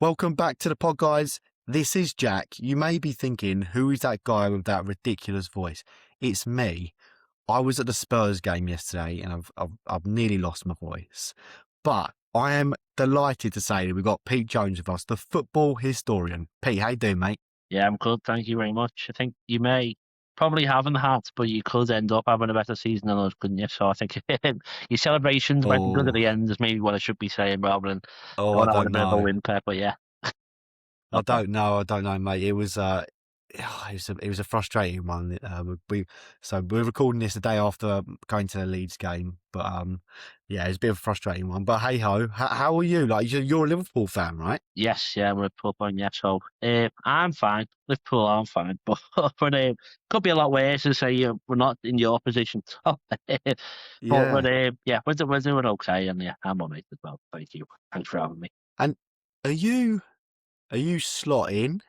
Welcome back to the pod, guys. This is Jack. You may be thinking, who is that guy with that ridiculous voice? It's me. I was at the Spurs game yesterday and I've nearly lost my voice. But I am delighted to say that we've got Pete Jones with us, the football historian. Pete, how you doing, mate? Yeah, I'm good. Thank you very much. I think you may probably haven't had, but you could end up having a better season than us, couldn't you? So I think your celebrations went good at Oh, the end is maybe what I should be saying rather than I going out with a don't bit of a know. whimper. But yeah, I not bad. don't know. I don't know, mate. It was a frustrating one. So we're recording this the day after going to the Leeds game, but yeah, it's a bit of a frustrating one. But hey ho, how are you? Like you're a Liverpool fan, right? Yes, yeah, we're a pub on, yeah. So I'm fine. Liverpool, I'm fine. But could be a lot worse to say we're not in your position. But Yeah. yeah, we're doing okay. And yeah, I'm on it as well. Thank you. Thanks for having me. And are you slot in,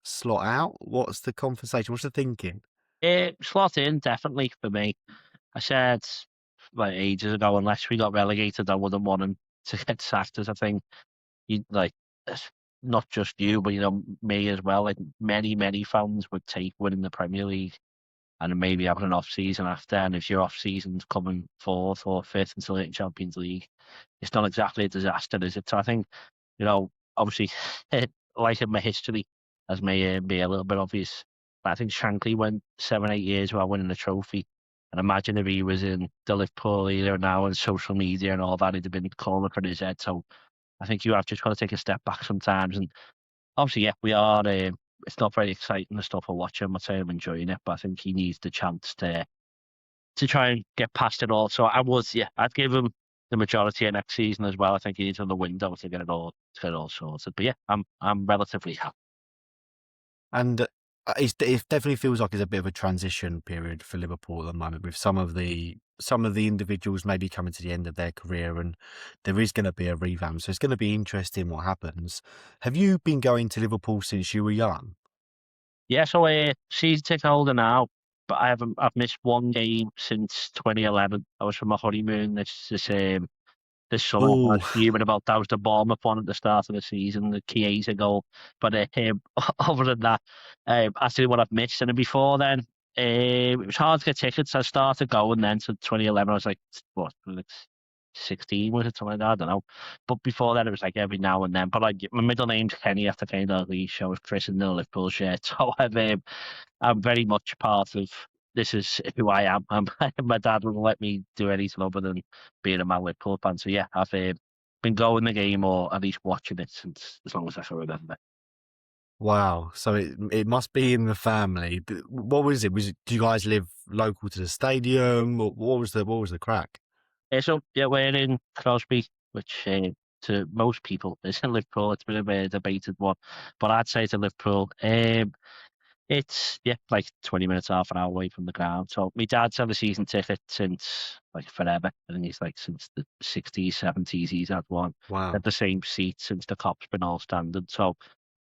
slot out? What's the conversation? What's the thinking? Slot in, definitely for me. I said like ages ago, unless we got relegated, I wouldn't want him to get sacked. As I think you like, not just you, but me as well. Like many fans would take winning the Premier League and then maybe having an off season after. And if your off season's coming fourth or fifth until the Champions League, it's not exactly a disaster, is it? So I think obviously, like in my history, as may be a little bit obvious, but I think Shankly went 7, 8 years without winning a trophy. And imagine if he was in the Liverpool era now and social media and all that, he'd have been calling for his head. So I think you have just got to take a step back sometimes. And obviously, yeah, we are. It's not very exciting the stuff I watch. I'm not saying I'm enjoying it, but I think he needs the chance to try and get past it all. So yeah, I'd give him the majority of next season as well. I think he needs on the window to get it all sorted. But yeah, I'm relatively happy. And it definitely feels like it's a bit of a transition period for Liverpool at the moment, with some of the individuals maybe coming to the end of their career, and there is going to be a revamp. So it's going to be interesting what happens. Have you been going to Liverpool since you were young? Yeah, so season ticket holder now, but I've missed one game since 2011. I was from my honeymoon this summer. I was Oh, fuming about that was the Bournemouth one at the start of the season, the Chiesa goal. But other than that, actually what I've missed. And then before then, it was hard to get tickets. I started going then to 2011. I was like, what, like 16 was it, something like that? I don't know. But before that, it was like every now and then. But like my middle name's Kenny after Kenny Dalglish. I was christened in the Liverpool shirt. So I'm very much part of this is who I am. My dad wouldn't let me do anything other than being a Man Liverpool fan. So yeah, I've been going the game or at least watching it since as long as I can remember. wow. So it must be in the family. But what was it? Do you guys live local to the stadium? Or what was the crack? So yeah, we're in Crosby, which to most people is in Liverpool. It's been a bit debated one, but I'd say to Liverpool. It's yeah, like 20 minutes, half an hour away from the ground. So my dad's had a season ticket since like forever. I think he's like since the 60s, 70s he's had one. Wow. Had the same seat since the cop's been all standard. So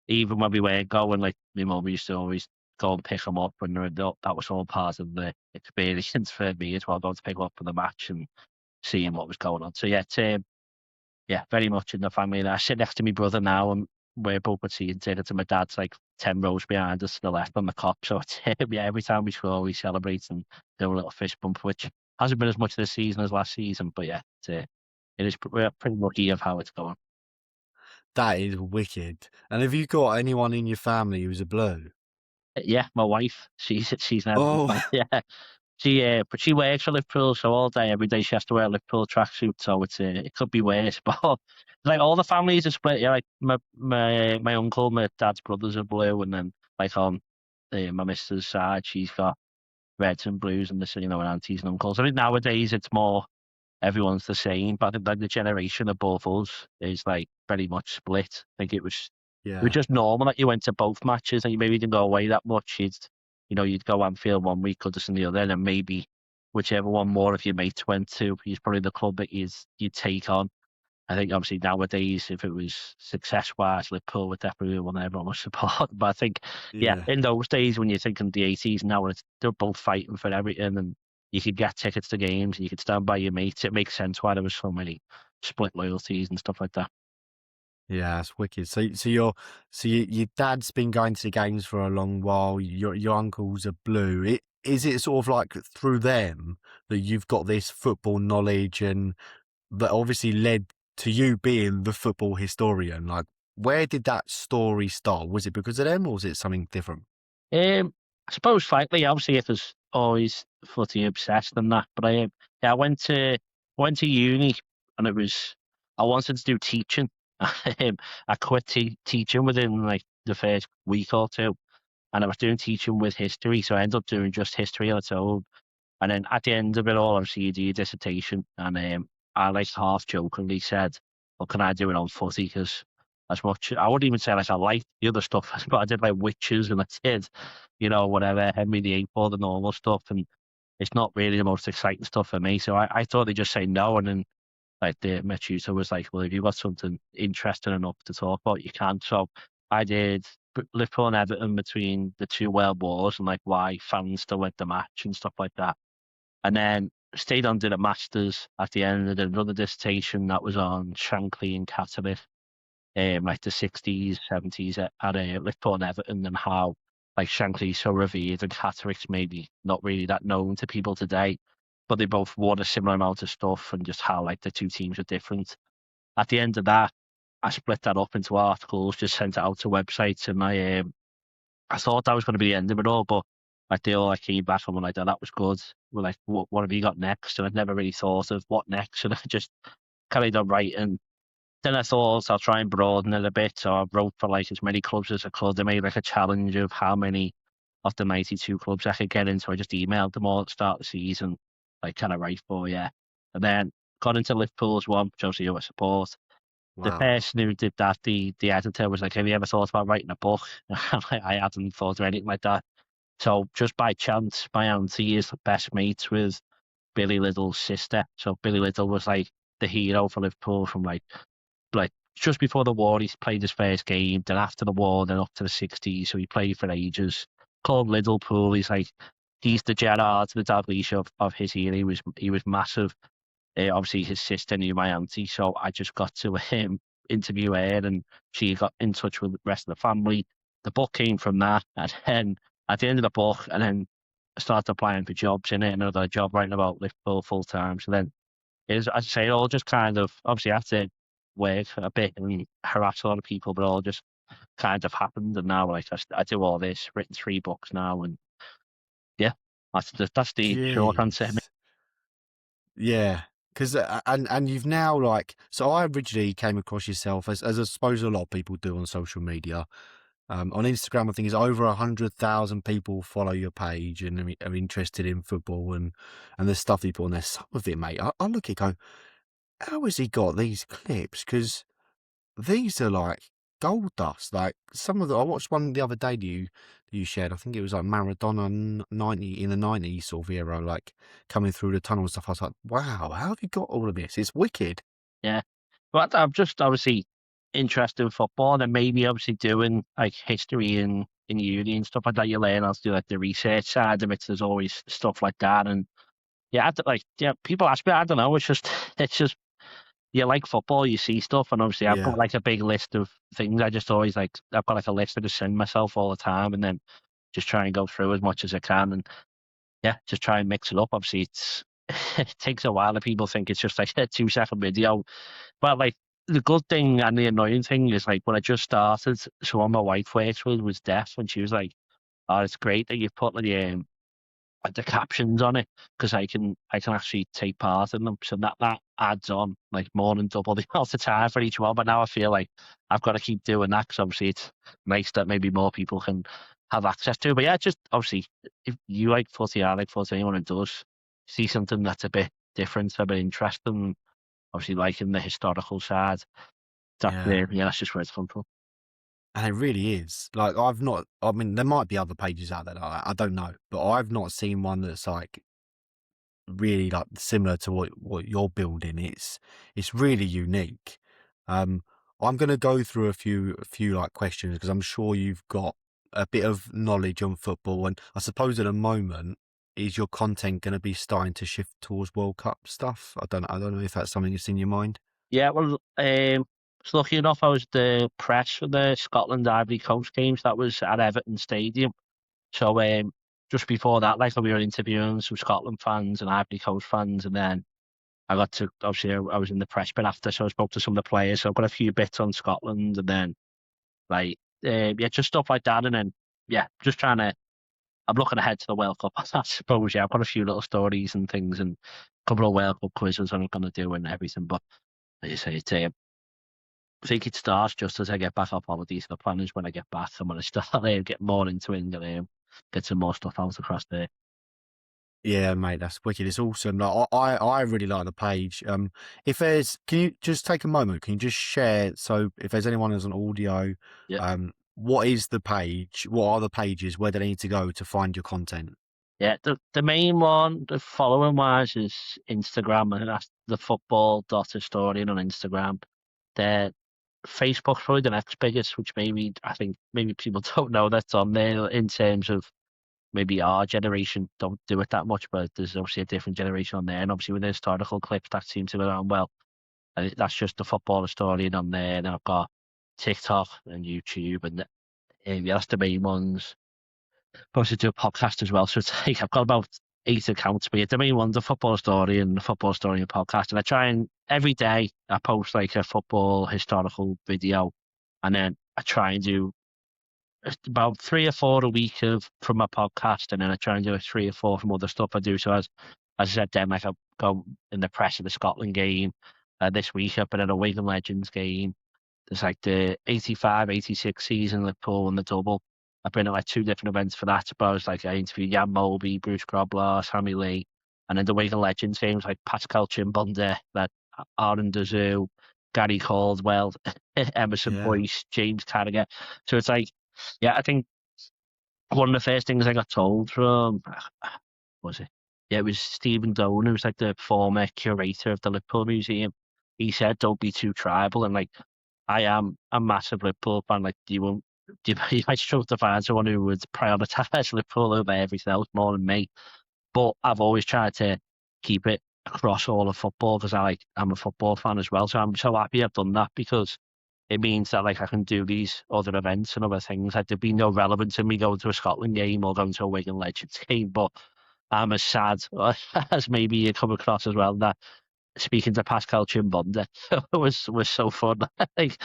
even when we were going, like my mum used to always go and pick him up, and that was all part of the experience for me as well, going to pick him up for the match and seeing what was going on. So yeah, yeah, very much in the family. And I sit next to my brother now, and we're both at season tickets, and my dad's like 10 rows behind us to the left on the cop. So it's, yeah, every time we score, we celebrate and do a little fist bump, which hasn't been as much this season as last season. But yeah, we're pretty lucky of how it's going. That is wicked. And have you got anyone in your family who's a blue? Yeah, my wife, she's an Everton fan. Oh, Yeah, but she works for Liverpool, so all day, every day she has to wear a Liverpool tracksuit. So it could be worse. But like all the families are split. Yeah, like my uncle, my dad's brothers are blue, and then like on my missus' side, she's got reds and blues, and and aunties and uncles. I think nowadays it's more everyone's the same. But I think like the generation above us is like very much split. I think it was yeah. just normal that you went to both matches and you maybe didn't go away that much. You'd go Anfield one week, Goodison the other, and maybe whichever one more of your mates went to is probably the club that you'd take on. I think obviously nowadays, if it was success wise, Liverpool would definitely be one everyone would support. But I think, yeah, Yeah. in those days when you're thinking the 80s, now they're both fighting for everything, and you could get tickets to games and you could stand by your mates. It makes sense why there was so many split loyalties and stuff like that. Yeah, that's wicked. Your dad's been going to the games for a long while. Your uncles are blue. Is it sort of like through them that you've got this football knowledge and that obviously led to you being the football historian? Like, where did that story start? Was it because of them or was it something different? I suppose slightly. Obviously, it was always footy obsessed and that. But yeah, I went to uni, and it was I wanted to do teaching. I quit teaching within like the first week or two, and I was doing teaching with history, so I ended up doing just history on its own. And then at the end of it all, obviously you do your dissertation, and I like half jokingly said, "Well, can I do it on footy?" Because as much I wouldn't even say like I liked the other stuff, but I did like witches and I did, whatever Henry VIII, all the normal stuff, and it's not really the most exciting stuff for me. So I thought they'd just say no, and then like my tutor was like, "Well, if you've got something interesting enough to talk about, you can." So I did Liverpool and Everton between the two world wars and like why fans still went to match and stuff like that. And then stayed on, did a master's at the end, and did another dissertation that was on Shankly and Catterick, like the 60s, 70s at Liverpool and Everton, and how like Shankly's so revered and Catterick's maybe not really that known to people today, but they both won a similar amount of stuff, and just how like the two teams are different. At the end of that, I split that up into articles, just sent it out to websites, and I thought that was going to be the end of it all, but like they all like came back and were like, "Oh, that was good." We're like, what have you got next?" And I'd never really thought of what next, and I just carried on writing. Then I thought I'll try and broaden it a bit, so I wrote for like as many clubs as I could. I made like a challenge of how many of the 92 clubs I could get into. I just emailed them all at the start of the season, like, "Can I write for you?" And then got into Liverpool's one, which obviously who I support. The Wow. person who did that, the editor, was like, "Have you ever thought about writing a book?" I hadn't thought of anything like that. So just by chance, my auntie is best mates with Billy Little's sister. So Billy Little was like the hero for Liverpool from like just before the war. He played his first game, then after the war, then up to the 60s. So he played for ages. Called Liverpool. He's the Gerrard, the Dalglish of his era. He was massive. Obviously, his sister knew my auntie, so I just got to interview her, and she got in touch with the rest of the family. The book came from that, and then at the end of the book, and then I started applying for jobs in it, and I got a job writing about Liverpool full time. So then as I say, it all just kind of obviously I had to work a bit and harass a lot of people, but it all just kind of happened, and now like I do all this, written 3 books now, and yeah, that's the short answer. Jeez. Yeah, because and you've now like so I originally came across yourself as I suppose a lot of people do on social media. On Instagram, I think it's over 100,000 people follow your page and are interested in football and the stuff you put on there. Some of it, mate, I look at it, go, how has he got these clips? Because these are like gold dust. Like some of the, I watched one the other day that you shared. I think it was like Maradona 90 in the 90s sort of era, like coming through the tunnel and stuff. I was like, wow, how have you got all of this? It's wicked. Yeah. But I'm just obviously interested in football, and maybe obviously doing like history in uni and stuff like that. You learn how to do like the research side of it. There's always stuff like that, and yeah, people ask me. I don't know. It's just you like football, you see stuff, and obviously I've got Yeah. like a big list of things. I just always like I've got like a list I just send myself all the time, and then just try and go through as much as I can, and yeah, just try and mix it up. Obviously, it takes a while, and people think it's just like a 2 second video. But like the good thing and the annoying thing is like when I just started, someone my wife works with was deaf, and she was like, "Oh, it's great that you've put like the captions on it, because I can actually take part in them." So that adds on like more than double the amount of time for each one. But now I feel like I've got to keep doing that, because obviously it's nice that maybe more people can have access to. But yeah, just obviously if you like footy, I like footy, anyone who does see something that's a bit different, a bit interesting, obviously liking the historical side. Yeah. That's just where it's come from. And it really is. Like I've not. I mean, there might be other pages out there. Like that, I don't know, but I've not seen one that's like really like similar to what you're building. It's really unique. Um, I'm going to go through a few like questions because I'm sure you've got a bit of knowledge on football, and I suppose at the moment is your content going to be starting to shift towards World Cup stuff. I don't know if that's something that's in your mind. Yeah, well, was lucky enough. I was the press for the Scotland Ivory Coast games. That was at Everton Stadium. So just before that, like we were interviewing some Scotland fans and Ivory Coast fans, and then I got to obviously I was in the press bit after, so I spoke to some of the players. So I've got a few bits on Scotland, and then like yeah, just stuff like that, and then yeah, just trying to. I'm looking ahead to the World Cup. I suppose yeah, I've got a few little stories and things, and a couple of World Cup quizzes I'm going to do and everything. But as you say, I think it starts just as I get back off holidays. The plan is when I get back, I'm going to start get more into it and get some more stuff out across there. Yeah, mate, that's wicked. It's awesome. Like, I really like the page. If there's, can you just take a moment? Can you just share? So, if there's anyone who's on audio, Yeah. what is the page? What are the pages? Where do they need to go to find your content? Yeah, the main one, the following wise, is Instagram, and that's the football.historian on Instagram. The Facebook's probably the next biggest, which maybe I think maybe people don't know that's on there in terms of maybe our generation don't do it that much, but there's obviously a different generation on there, and obviously with the historical clips that seem to go around well. And that's just the football historian on there, and I've got TikTok and YouTube, and yeah, that's the main ones. Posted to a podcast as well. So it's like I've got about 8 accounts, but yeah, the main one's the football story and the football story and podcast. And I try and every day I post like a football historical video, and then I try and do about 3 or 4 a week of from my podcast, and then I try and do 3 or 4 from other stuff I do. So as I said, then like I go in the press of the Scotland game this week. I've been at a Wigan Legends game. There's like the 85, 86 season, Liverpool and the double. I've been at like 2 different events for that. But I was like, I interviewed Jan Molby, Bruce Grobler, Sammy Lee, and then the Wigan Legends games like Pascal Chimbonda, that Aaron Dazoo, Gary Caldwell, Emerson Yeah. Boyce, James Carragher. So it's like, yeah, I think one of the first things I got told from, was it? Yeah, it was Stephen Doan, who was like the former curator of the Liverpool Museum. He said, "Don't be too tribal," and like I am a massive Liverpool fan. Like you might struggle to find someone who would prioritise Liverpool over everything else more than me. But I've always tried to keep it across all of football because I'm a football fan as well. So I'm so happy I've done that because it means that like I can do these other events and other things. Like there'd be no relevance in me going to a Scotland game or going to a Wigan Legends game, but I'm as sad as maybe you come across as well that speaking to Pascal Chimbonda was so fun. Like,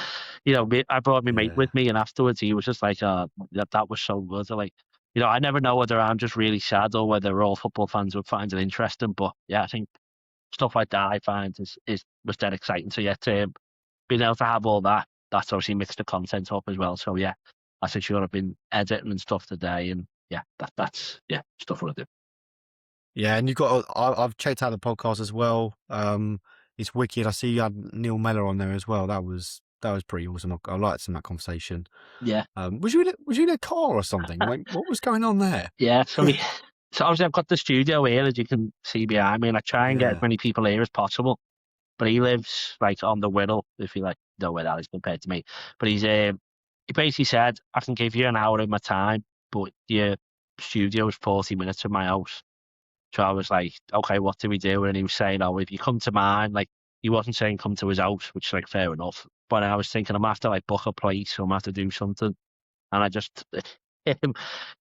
I brought my mate Yeah. with me, and afterwards he was just like, that was so good. Like, I never know whether I'm just really sad or whether all football fans would find it interesting. But yeah, I think stuff like that I find was dead exciting. So yeah, being able to have all that, that's obviously mixed the content up as well. So yeah, that's for sure. I've been editing and stuff today, and yeah, that's stuff I do. Yeah, and I've checked out the podcast as well. It's wicked. I see you had Neil Mellor on there as well. That was pretty awesome. I liked some of that conversation. Yeah. Was you in a car or something? Like, what was going on there? Yeah, so obviously I've got the studio here, as you can see behind me, and I try and get as Yeah. many people here as possible. But he lives like on the Wirral, if you like know where that is compared to me. But he basically said, I can give you an hour of my time, but your studio is 40 minutes from my house. So I was like, okay, what do we do? And he was saying, oh, if you come to mine, like he wasn't saying come to his house, which is like fair enough. But I was thinking I'm gonna have to like book a place or I'm gonna have to do something. And I just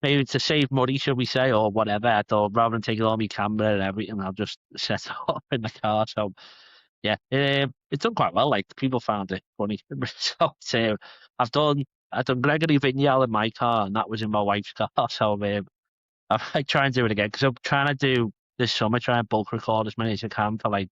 maybe to save money, should we say, or whatever. I thought rather than taking all my camera and everything, I'll just set it up in the car. So yeah, it's done quite well. Like people found it funny. So I've done Gregory Vignal in my car, and that was in my wife's car. So I might try and do it again because I'm trying to do this summer, try and bulk record as many as I can for like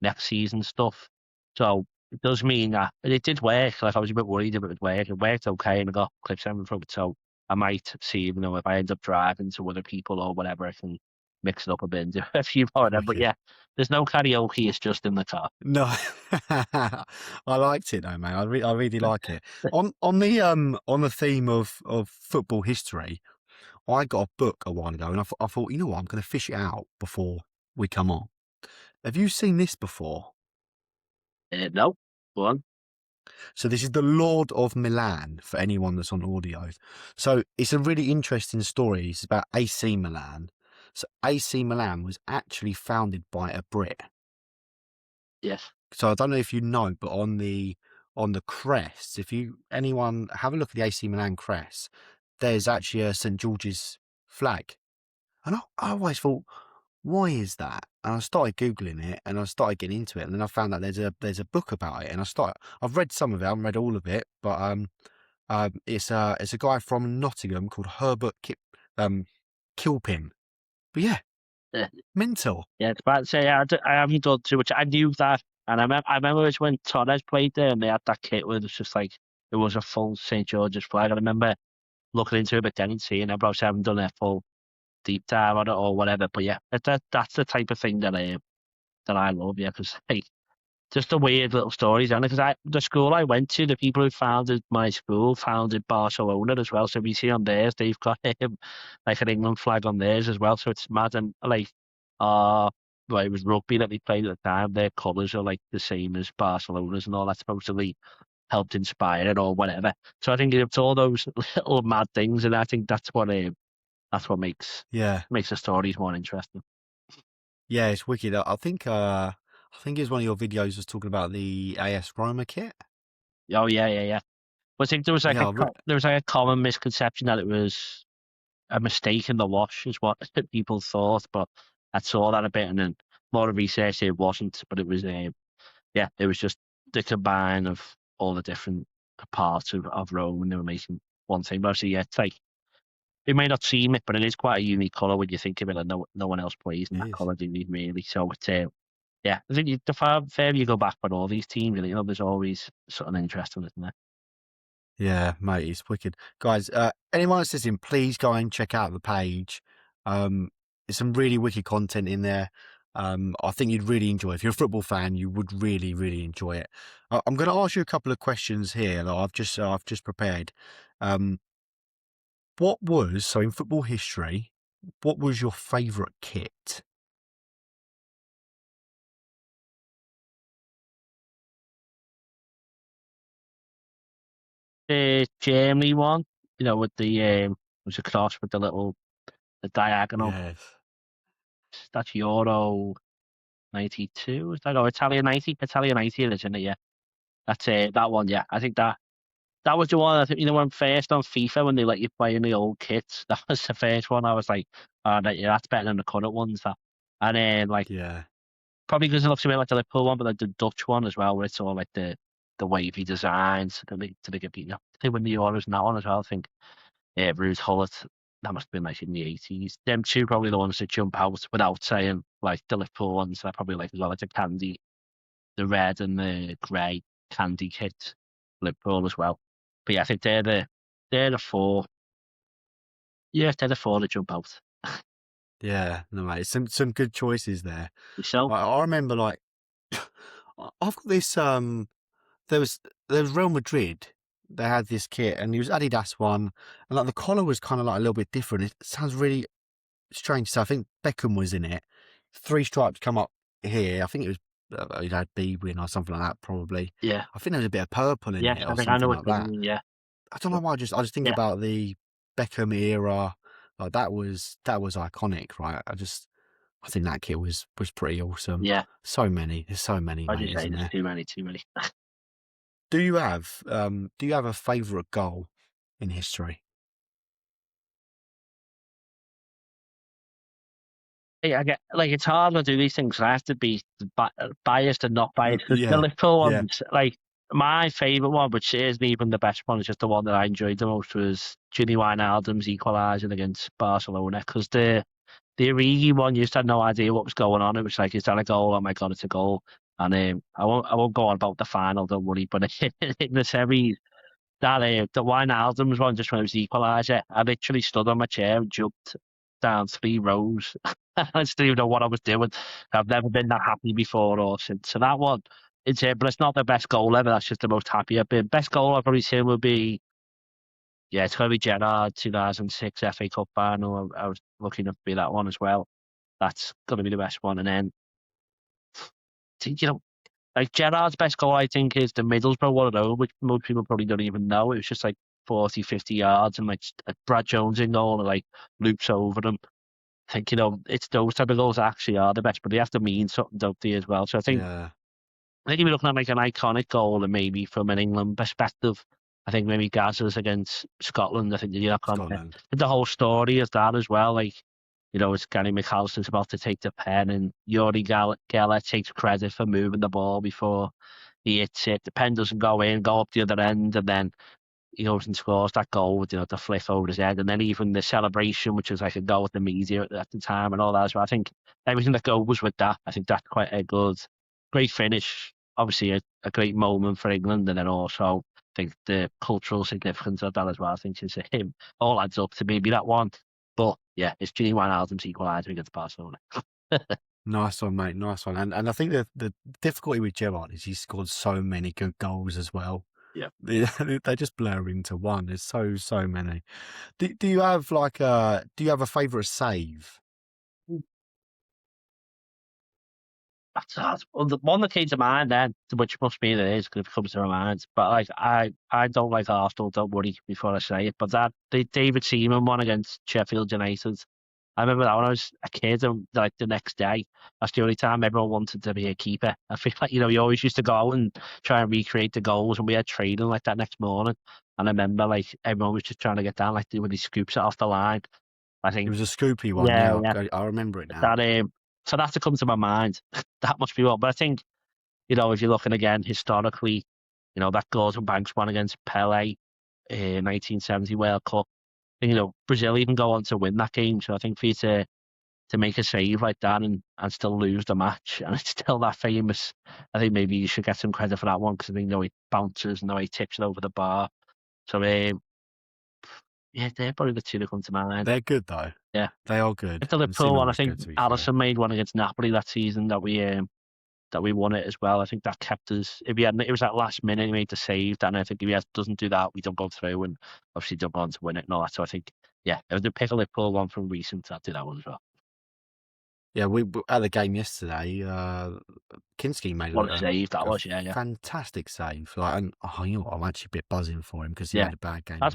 next season stuff. So it does mean that it did work. Like I was a bit worried if it would work. It worked okay, and I got clips in from it. So I might see, if I end up driving to other people or whatever, I can mix it up a bit and do a few more of them. But Wicked. yeah, there's no karaoke. It's just in the car. No, I liked it though, man. I really like it. On the theme of football history, I got a book a while ago, and I thought, you know what, I'm going to fish it out before we come on. Have you seen this before? No, go on. So this is The Lord of Milan for anyone that's on audio. So it's a really interesting story. It's about AC Milan. So AC Milan was actually founded by a Brit. Yes. So I don't know if you know, but on the crest, if anyone have a look at the AC Milan crest, there's actually a St George's flag. And I always thought, why is that? And I started Googling it and I started getting into it. And then I found out there's a book about it. And I've read some of it, I haven't read all of it, but it's a guy from Nottingham called Herbert Kilpin. But yeah, Yeah, mental. yeah, it's bad to say. I haven't done too much. I knew that, and I remember it was when Torres played there, and they had that kit where it was just like it was a full St George's flag. I remember looking into it, but then and seeing it, but I haven't done a full deep dive on it or whatever. But yeah, that's the type of thing that I love. Yeah, because like just the weird little stories, and because the school I went to, the people who founded my school founded Barcelona as well. So we see on theirs, they've got like an England flag on theirs as well. So it's mad, and like well, it was rugby that we played at the time. Their colours are like the same as Barcelona's and all that, supposedly helped inspire it or whatever. So I think it's all those little mad things, and I think that's what makes Yeah. the stories more interesting. Yeah, it's wicked. I think it was one of your videos was talking about the AS Roma kit. Oh yeah. But I think there was like Yeah, a common misconception that it was a mistake in the wash, is what people thought. But I saw that a bit, and then more research, it wasn't. But it was it was just the combine of all the different parts of Rome, and they were making one thing. But obviously, yeah, it's like it may not seem it, but it is quite a unique color when you think of it, and no one else plays in it that is. color, do you, really? So it's yeah, I think the further you go back on all these teams, you know, there's always something interesting, isn't there? Yeah, mate, it's wicked. Guys, anyone that's listening, please go and check out the page. There's some really wicked content in there. I think you'd really enjoy it. If you're a football fan, you would really, really enjoy it. I'm going to ask you a couple of questions here that I've just prepared. So in football history, what was your favourite kit? The Germany one, you know, with the was a cross with the diagonal. Yes. That's Euro 92. Is that Italian 90? Italian 90 it is, isn't it? Yeah. That's that one, yeah. I think that was the one. I think, you know, when first on FIFA, when they let you play in the old kits, that was the first one. I was like, oh, yeah, that's better than the current ones. That. And then like Yeah. probably because it looks a bit like the Liverpool one, but like the Dutch one as well, where it's all like the wavy designs. They get beaten up. They win the Euros in that one as well. I think Ruud Gullit, that must have been like in the 80s. Them two probably the ones that jump out without saying, like the Liverpool ones. I probably like as well, like the red and the grey candy kit, Liverpool as well. But yeah, I think they're the four. Yeah, they're the four that jump out. Yeah, no, mate, some good choices there. Yourself? I remember, like, I've got this. There was Real Madrid. They had this kit, and it was Adidas one, and like the collar was kind of like a little bit different. It sounds really strange. So I think Beckham was in it. 3 stripes come up here. I think it was it had Bwin or something like that. Probably. Yeah. I think there was a bit of purple in Yes, it I or think I know something what like you that. mean. Yeah. I don't know why. I just think Yeah. about the Beckham era. Like that was iconic, right? I think that kit was pretty awesome. Yeah. There's so many, I'd mate, just say isn't there's there? too many. Do you have a favourite goal in history? Yeah, I get like it's hard to do these things. I have to be biased and not biased because the Yeah, Liverpool yeah, ones, like my favourite one, which isn't even the best one, is just the one that I enjoyed the most, was Jimmy Wijnaldum's equalising against Barcelona. Because the Origi one, you just had no idea what was going on. It was like, is that a goal? Oh my god, it's a goal! And I won't go on about the final, don't worry. But in the semis, the Wijnaldum's one, just when it was the equaliser, I literally stood on my chair and jumped down 3 rows. I just didn't even know what I was doing. I've never been that happy before or since. So that one, but it's not the best goal ever. That's just the most happy I've been. Best goal I've probably seen would be, yeah, it's going to be Gerrard 2006 FA Cup final. I was lucky enough to be that one as well. That's going to be the best one. And then, you know, like Gerrard's best goal, I think, is the Middlesbrough one at home, which most people probably don't even know. It was just like 40, 50 yards, and like Brad Jones in goal, and like loops over them. I think, you know, it's those type of goals that actually are the best, but they have to mean something, don't they, as well? So I think yeah. I think if you're looking at like an iconic goal, and maybe from an England perspective, I think maybe Gazza's against Scotland. I think you're not going to. Scotland. The whole story is that as well. Like, it's Gary McAllister's about to take the pen, and Yuri Geller takes credit for moving the ball before he hits it. The pen doesn't go in, go up the other end, and then he goes and scores that goal with the flick over his head, and then even the celebration, which was like a goal with the media at the time and all that as well. I think everything that goes with that, I think that's quite a great finish. Obviously, a great moment for England, and then also I think the cultural significance of that as well. I think is him all adds up to maybe that one. But yeah, it's Gini Wijnaldum's equaliser against Barcelona. Nice one, mate. Nice one. And I think the difficulty with Gerrard is he's scored so many good goals as well. Yeah. They just blur into one. There's so many. Do you have like a favourite save? That's hard. Well, the one that came to mind then, which must be it is because it comes to my mind. But like I don't like Arsenal. Don't worry before I say it. But that the David Seaman one against Sheffield United, I remember that when I was a kid, and like the next day, that's the only time everyone wanted to be a keeper. I feel like you always used to go out and try and recreate the goals, and we had training like that next morning. And I remember like everyone was just trying to get down like when he scoops it off the line. I It think was a scoopy one. yeah. I remember it now. That so that's to come to my mind. That must be one. But I think, if you're looking again historically, that Gordon Banks one against Pele in 1970 World Cup. And, Brazil even go on to win that game. So I think for you to make a save like that and still lose the match, and it's still that famous, I think maybe you should get some credit for that one, because I think the way it bounces and the way he tips it over the bar. So yeah, they're probably the two that come to mind. They're good though. Yeah, they are good. the Liverpool one, I think Alisson made one against Napoli that season that we won it as well. I think that kept us. It was that last minute he made the save, and I think if he doesn't do that, we don't go through, and obviously don't go on to win it and all that. So I think, yeah, if they pick a Liverpool one from recent, I'd do that one as well. Yeah, we at the game yesterday. Kinski made a save that was, yeah, fantastic save. Like, and I'm actually a bit buzzing for him because he had a bad game. That's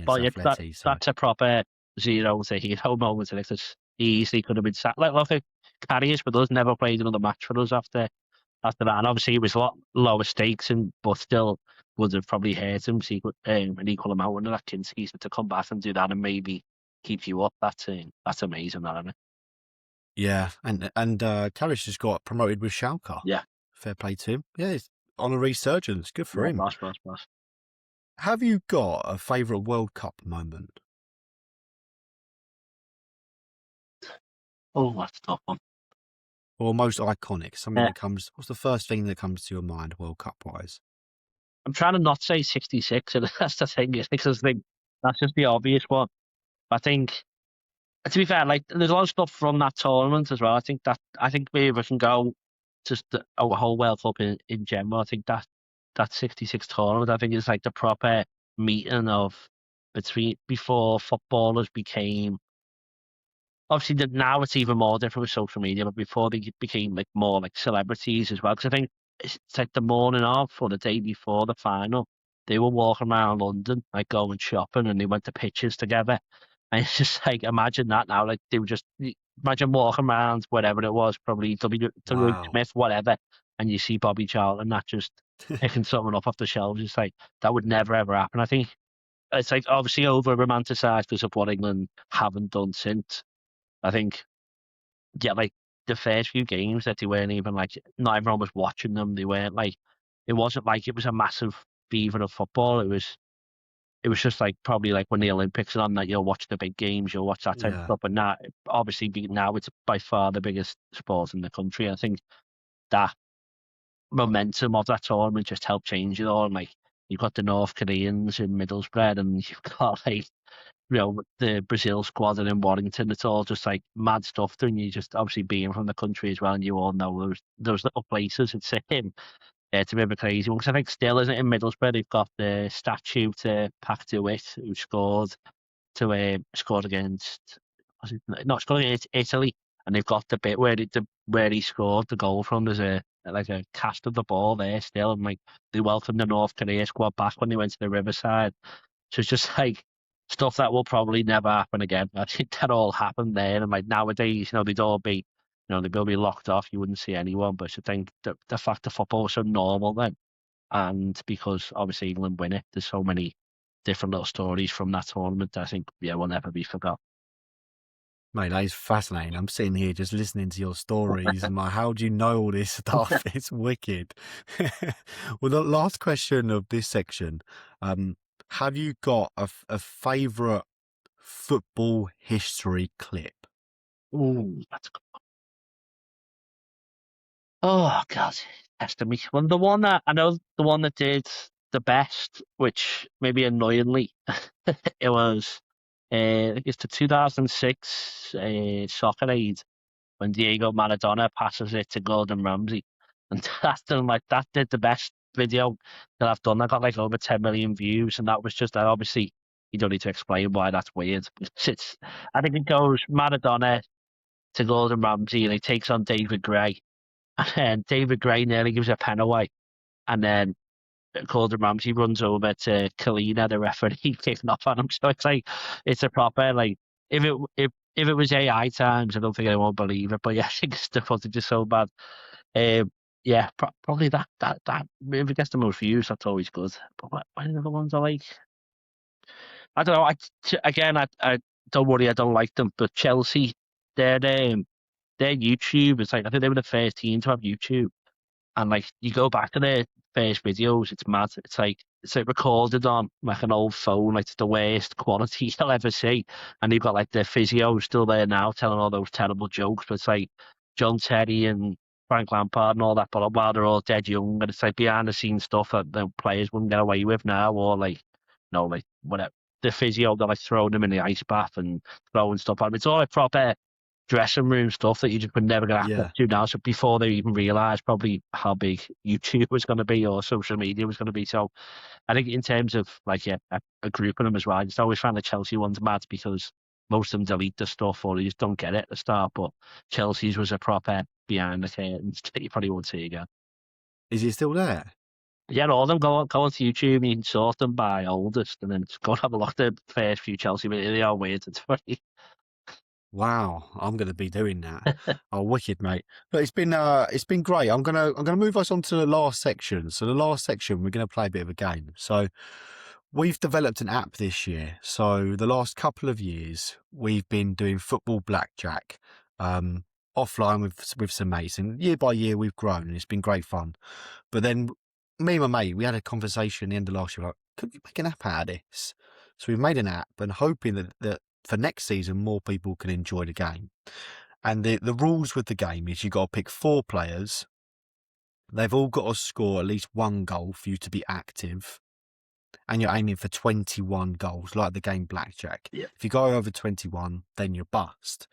that's a proper 0 to hero moment, and it's he easily could have been sacked. Like Carriers with us never played another match for us after that, and obviously it was a lot lower stakes, but still would have probably hurt him an equal amount under that Kinski. So to come back and do that and maybe keep you up, that's amazing, isn't it? Yeah, and Karius just got promoted with Schalke. Yeah, fair play to him. Yeah, he's on a resurgence. Good for him. Boss. Have you got a favourite World Cup moment? Oh, that's a tough one. Or most iconic? Something that comes. What's the first thing that comes to your mind, World Cup wise? I'm trying to not say 66, and that's the thing, because that's just the obvious one. I think, to be fair, like there's a lot of stuff from that tournament as well. I think maybe if I can go just a whole World Cup in general, I think that 66 tournament, I think is like the proper meeting of before footballers became. Obviously, now it's even more different with social media, but before they became like more like celebrities as well. Because I think it's like the morning of or the day before the final, they were walking around London, like going shopping, and they went to pitches together. And it's just like, imagine that now. Like they were just imagine walking around wherever it was, probably W. Smith, whatever, and you see Bobby Charlton not just picking something up off the shelves. It's like that would never ever happen. I think it's like obviously over romanticised because of what England haven't done since. I think, yeah, like the first few games that they weren't even like, not everyone was watching them. They weren't like, it wasn't like it was a massive fever of football. It was just like probably like when the Olympics are on, that you'll watch the big games, you'll watch that type of stuff. But now, obviously, now it's by far the biggest sport in the country. I think that momentum of that tournament just helped change it all. And like you've got the North Koreans in Middlesbrough, and you've got like, the Brazil squad and in Warrington. It's all just like mad stuff. And you just obviously being from the country as well, and you all know those little places. It's it's a bit of a crazy one, because I think still, isn't it, in Middlesbrough they've got the statue to Pac DeWitt, who scored against Italy, and they've got the bit where he scored the goal from. There's a cast of the ball there still, and like they welcomed the North Korea squad back when they went to the Riverside. So it's just like stuff that will probably never happen again. I think that all happened there, and like nowadays, they'd all be they'd be locked off. You wouldn't see anyone. But I think the fact that football was so normal then, and because obviously England win it, there's so many different little stories from that tournament. I think will never be forgotten. Mate, that is fascinating. I'm sitting here just listening to your stories. I'm like, how do you know all this stuff? It's wicked. Well, the last question of this section, have you got a favourite football history clip? Ooh, that's good. Oh God, testing me. Well, the one that I know, the one that did the best, which maybe annoyingly, it was I think it's the 2006 Soccer Aid when Diego Maradona passes it to Gordon Ramsay, and that did the best video that I've done. I got like over 10 million views, and that was just that. Obviously, you don't need to explain why that's weird. I think it goes Maradona to Gordon Ramsay, and he takes on David Gray, and David Gray nearly gives a pen away, and then Gordon Ramsay runs over to Kalina, the referee, kicking off on him. So it's like it's a proper like if it was AI times, I don't think anyone would believe it. But yeah, I think the footage is so bad. Yeah, probably that if it gets the most views, that's always good. But what are the other ones I like? I don't know. Again, I don't worry, I don't like them. But Chelsea, their their YouTube is like I think they were the first team to have YouTube. And like you go back to their first videos, it's mad. It's like recorded on like an old phone, like it's the worst quality you'll ever see. And you've got like the physio still there now telling all those terrible jokes, but it's like John Terry and Frank Lampard and all that, but while they're all dead young, and it's like behind the scenes stuff that the players wouldn't get away with now, or like like whatever. The physio, they're like throwing them in the ice bath and throwing stuff on them. It's all like proper dressing room stuff that you just would never get access to now. So before they even realised probably how big YouTube was going to be or social media was going to be. So I think in terms of like a group of them as well, I just always find the Chelsea ones mad because most of them delete the stuff or they just don't get it at the start. But Chelsea's was a proper behind the curtains that you probably won't see again. Is it still there? Yeah, all of them go onto YouTube and you can sort them by oldest and then just go and have a look at the first few Chelsea videos. They are weird. It's funny. Wow, I'm going to be doing that. Oh, wicked, mate! But it's been great. I'm gonna move us on to the last section. So the last section, we're gonna play a bit of a game. So we've developed an app this year. So the last couple of years, we've been doing football blackjack, offline with some mates, and year by year we've grown, and it's been great fun. But then me and my mate, we had a conversation at the end of last year, like, could we make an app out of this? So we've made an app and hoping that for next season, more people can enjoy the game. And the rules with the game is you've got to pick 4 players. They've all got to score at least 1 goal for you to be active. And you're aiming for 21 goals, like the game Blackjack. Yeah. If you go over 21, then you're bust.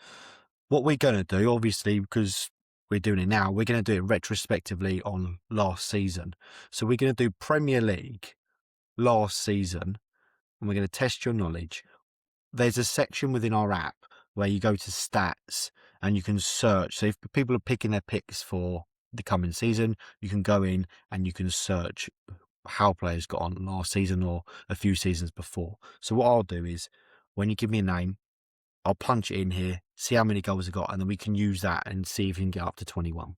What we're going to do, obviously, because we're doing it now, we're going to do it retrospectively on last season. So we're going to do Premier League last season, and we're going to test your knowledge. There's a section within our app where you go to stats and you can search. So if people are picking their picks for the coming season, you can go in and you can search how players got on last season or a few seasons before. So what I'll do is when you give me a name, I'll punch it in here, see how many goals I got, and then we can use that and see if you can get up to 21.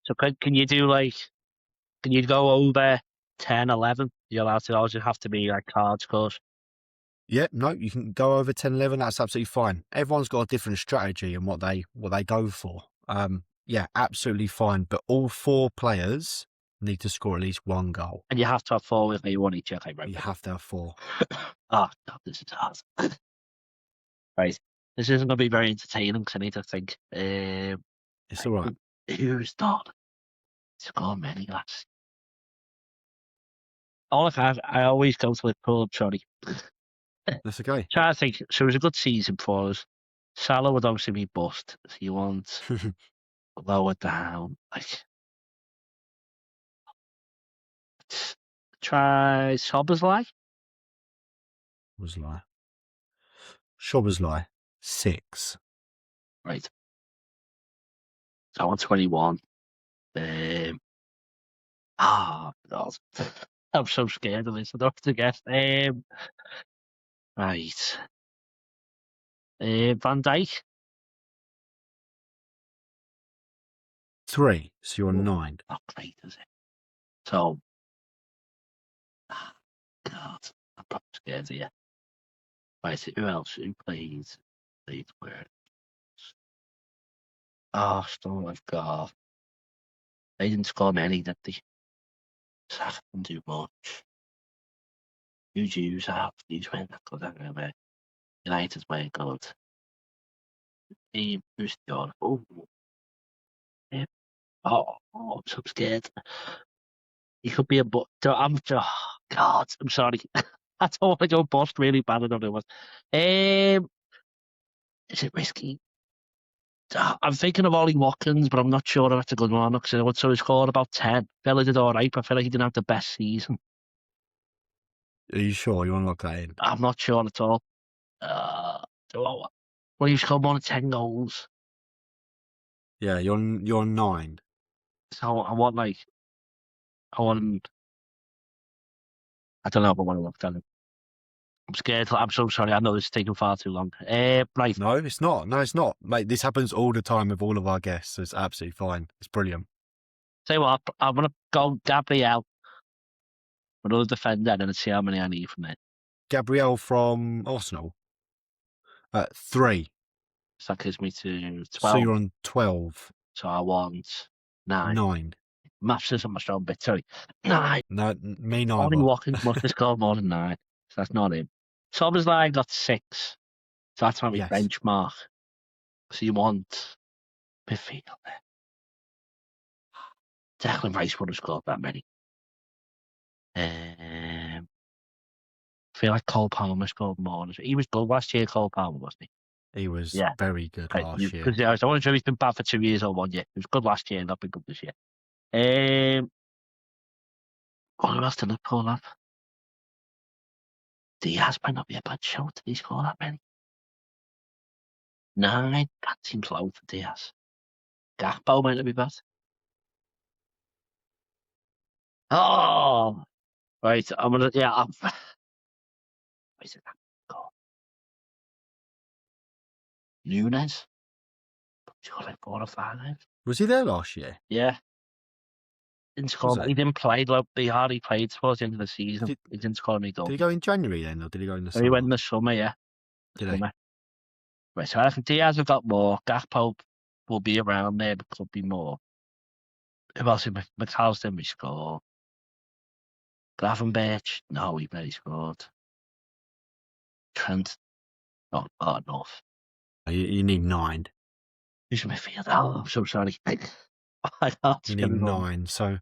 So can you do can you go over 10, 11? You're allowed to, or does it have to be like card scores? Yeah, no, you can go over 10, 11. That's absolutely fine. Everyone's got a different strategy and what they go for. Yeah, absolutely fine. But all 4 players need to score at least 1 goal. And you have to have 4 with me, 1 each. Okay, right. You have to have 4. Oh, God, this is hard. Right. This isn't going to be very entertaining because I need to think. It's all right. Who's not scored many lads? All I always go to Liverpool, sorry. That's okay. Trying to think. So it was a good season for us. Salah would obviously be bust. So you want lower down. Like, try Szoboszlai. Was lie. Szoboszlai 6. Right. So I want 21. God. I'm so scared of this. I don't have to guess. Right. Van Dijk. 3, so you're on Oh. 9. Not great, is it? So, God, I'm probably scared of you. Right, so who else? Who plays where? Arsenal, I've got. They didn't score many, did they? Saka didn't do much. Who'd you use up? These weren't that good anyway. United's weren't good. Who's the other? Oh, yeah. I'm so scared. He could be a but. God, I'm sorry. I don't want to go bust really bad. I don't know what. Is it risky? I'm thinking of Ollie Watkins, but I'm not sure if that's a good one. Because so he scored about 10. Fella did all right, but I feel like he didn't have the best season. Are you sure you want to lock that in? I'm not sure at all. Well, he scored more than 10 goals. Yeah, you're on 9. So I want I don't know if I want to look at him. I'm scared. I'm so sorry. I know this is taking far too long. Right. No, it's not. No, it's not. Mate, this happens all the time with all of our guests. So it's absolutely fine. It's brilliant. Tell you what, I'm going to go Gabriel. Another defender, and then see how many I need from it. Gabriel from Arsenal. 3. So that gives me to 12. So you're on 12. So I want 9. 9. Maths isn't my strong bit, sorry. 9. No, me neither. Ollie Watkins must have scored more than 9. So that's not him. Szoboszlai got 6. So that's my Yes. benchmark. So you want midfield there. Declan Rice would have scored that many. I feel like Cole Palmer scored more. He was good last year, Cole Palmer, wasn't he? He was Yeah. very good last year. Because I wasn't sure he's been bad for 2 years or 1 year. He was good last year and not been good this year. Who else did Liverpool have? Diaz might not be a bad shout. Did he score that many? 9. That seems low for Diaz. Gakpo might not be bad. Oh! Right, I'm going to... Yeah, Where's it go? Nunes? He's got like 4 or 5. Was he there last year? Yeah. Didn't score. He didn't play. He hardly played towards the end of the season. He didn't score any goals. Did he go in January then, or did he go in the summer? He went in the summer, yeah. Did he? Right, so I reckon Diaz have got more. Gakpo will be around there, but could be more. Who else? McAllister we score. Gravenberch, no, he barely scored. Trent, not enough. You need 9. Who's midfield? Oh, I'm so sorry. You need 9. So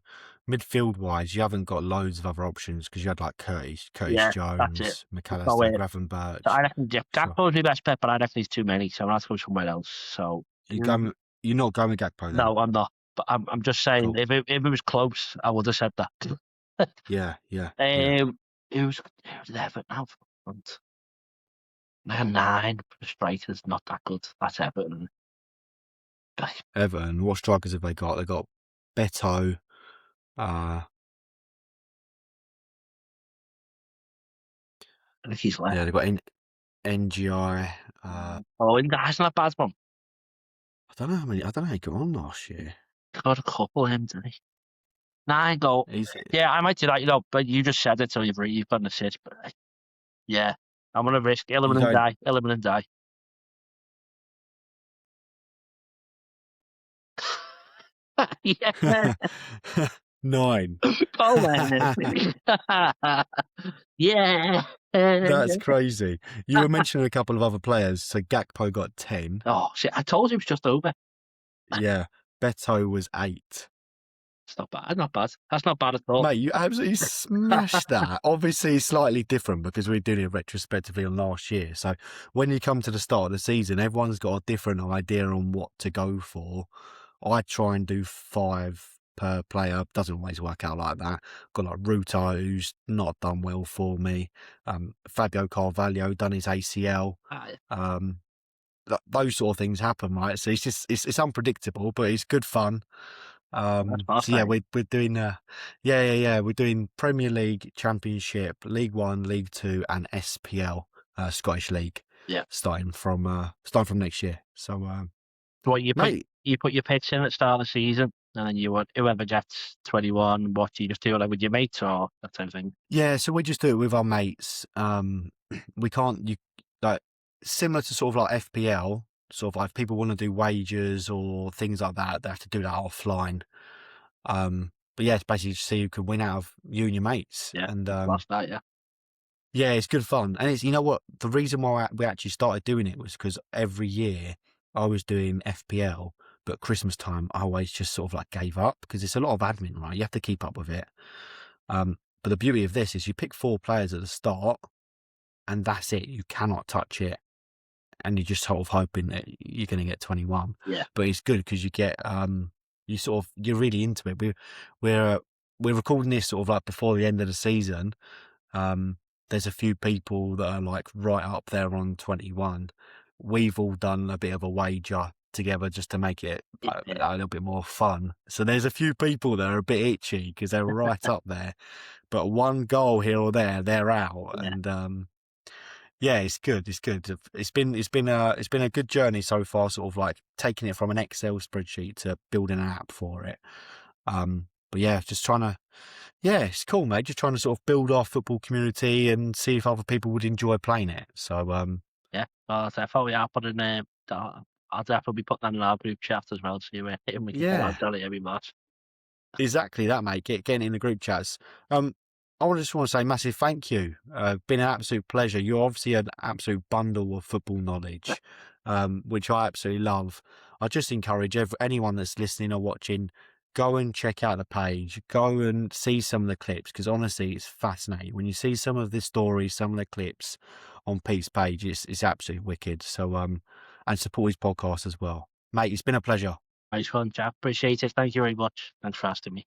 midfield-wise, you haven't got loads of other options because you had like Curtis Jones, McAllister, Gravenberch. So I reckon Gakpo would be best bet, but I reckon he's too many, so I'm going to go somewhere else. So you're not going with Gakpo then? No, I'm not. But I'm just saying, cool. if it was close, I would have said that. Yeah. Who's Everton now for front? 9 strikers, not that good. That's Everton. Everton, what strikers have they got? They've got Beto. I think he's left. Yeah, they've got NGI. That's not a bad one. I don't know how he got on last year. Got a couple of him, didn't he? 9 goals. Yeah, I might do that, but you just said it, so you've got an assist. But yeah, I'm going to risk Illiman and die. Yeah. 9. Yeah. That's crazy. You were mentioning a couple of other players. So Gakpo got 10. Oh, shit. I told you it was just over. Yeah. Beto was 8. It's not bad. Not bad. That's not bad at all. Mate, you absolutely smashed that. Obviously, slightly different because we're doing it retrospectively on last year. So when you come to the start of the season, everyone's got a different idea on what to go for. I try and do 5 per player. Doesn't always work out like that. Got like Ruto, who's not done well for me. Fabio Carvalho done his ACL. Those sort of things happen, right? So it's unpredictable, but it's good fun. So yeah, we're doing we're doing Premier League, Championship, League 1, League 2, and SPL, Scottish League. Yeah, starting from next year. So what you put your picks in at the start of the season, and then whoever gets 21, what do you just do like with your mates or that type of thing? Yeah, so we just do it with our mates. We can't you like similar to sort of like FPL, sort of like if people want to do wagers or things like that, they have to do that offline. But yeah, it's basically just see who can win out of you and your mates. Yeah, And last night, yeah. yeah, it's good fun. And it's, you know what, the reason why we actually started doing it was because every year I was doing FPL, but Christmas time I always just sort of like gave up because it's a lot of admin, right? You have to keep up with it. But the beauty of this is you pick 4 players at the start and that's it. You cannot touch it. And you're just sort of hoping that you're going to get 21. Yeah. But it's good because you get, you're really into it. We're recording this sort of like before the end of the season. There's a few people that are like right up there on 21. We've all done a bit of a wager together just to make it a little bit more fun. So there's a few people that are a bit itchy because they're right up there. But one goal here or there, they're out. Yeah. And yeah, it's good. It's good. It's been a good journey so far. Sort of like taking it from an Excel spreadsheet to building an app for it. But yeah, just trying to. Yeah, it's cool, mate. Just trying to sort of build our football community and see if other people would enjoy playing it. So Yeah, well, definitely. I'll definitely put that in our group chat as well, so we can yeah, tell it every match. exactly that, mate. Getting in the group chats. I just want to say massive thank you. Been an absolute pleasure. You're obviously an absolute bundle of football knowledge, which I absolutely love. I just encourage anyone that's listening or watching, go and check out the page. Go and see some of the clips because honestly, it's fascinating. When you see some of the stories, some of the clips on Pete's page, it's absolutely wicked. So and support his podcast as well, mate. It's been a pleasure. Nice one, chap. Appreciate it. Thank you very much. Thanks for asking me.